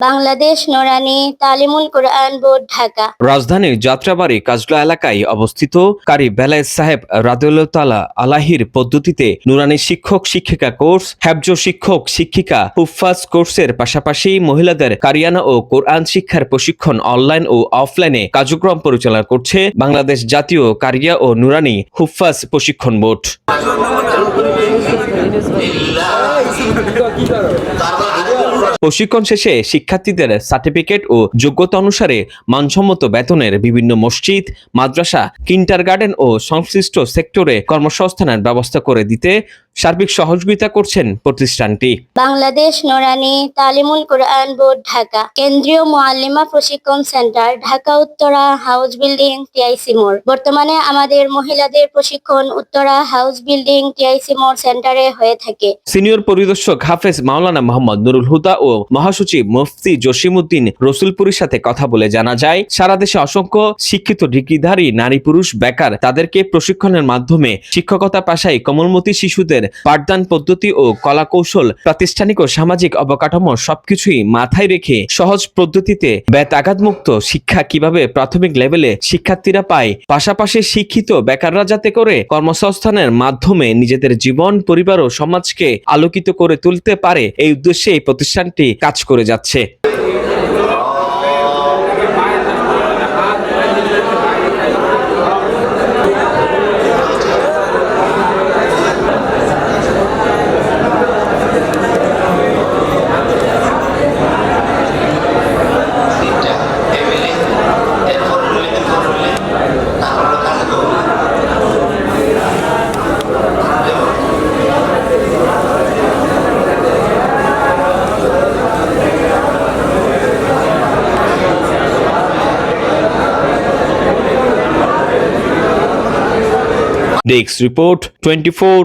বাংলাদেশ নোরানী তালিমুল কোরআন board, Dhaka. রাজধানীর যাত্রাবাড়ি কাজলা এলাকায় অবস্থিত কারি বেলায়েত সাহেব রাদিয়াল্লাহু তাআলা আলাহির পদ্ধতিতে নুরানি শিক্ষক শিক্ষিকা কোর্স, হেফজ শিক্ষক শিক্ষিকা হুফাজ কোর্সের পাশাপাশি মহিলাদের কারিয়ানা ও কোরআন শিক্ষার প্রশিক্ষণ অনলাইন ও অফলাইনে কার্যক্রম পরিচালনা করছে বাংলাদেশ জাতীয় কারিয়া ও নুরানি হুফাজ প্রশিক্ষণ বোর্ড। প্রশিক্ষণ শেষে শিক্ষার্থীদের সার্টিফিকেট ও যোগ্যতা অনুসারে মানসম্মত বেতনের বিভিন্ন মসজিদ, মাদ্রাসা, কিন্ডারগার্টেন ও সংশ্লিষ্ট সেক্টরে কর্মসংস্থানের ব্যবস্থা করে দিতে সার্বিক সহযোগিতা করছেন প্রতিষ্ঠানটি। বাংলাদেশ নোরানী তালিমুল কোরআন বোর্ড, ঢাকা। কেন্দ্রীয় মুআল্লিমা প্রশিক্ষণ centre, Dhaka Uttara, house building, TIC মোড়। বর্তমানে আমাদের মহিলাদের প্রশিক্ষণ উত্তরা হাউস বিল্ডিং, টিআইসি মোড় সেন্টারে হয়ে থাকে। সিনিয়র পরিদর্শক হাফেজ মাওলানা মোহাম্মদ নুরুল হুদা ও মহাসচিব মুফতি জসিমউদ্দিন রসুলপুরীর সাথে কথা বলে জানা যায়, সারা দেশে অসংখ্য শিক্ষিত ডিগ্রিধারী নারী পুরুষ বেকার, তাদেরকে প্রশিক্ষণের মাধ্যমে শিক্ষকতা পেশায় কোমলমতি শিশুদের পাঠদান পদ্ধতি ও কলা কৌশল, প্রাতিষ্ঠানিক ও সামাজিক অবকাঠামো সবকিছুই মাথায় রেখে সহজ পদ্ধতিতে ব্যতাঘাতমুক্ত শিক্ষা কিভাবে প্রাথমিক লেভেলে শিক্ষার্থীরা পায়, পাশাপাশি শিক্ষিত বেকাররা যাতে করে কর্মসংস্থানের মাধ্যমে নিজেদের জীবন, পরিবার ও সমাজকে আলোকিত করে তুলতে পারে, এই উদ্দেশ্যে এই প্রতিষ্ঠানটি কাজ করে যাচ্ছে। Desk report 24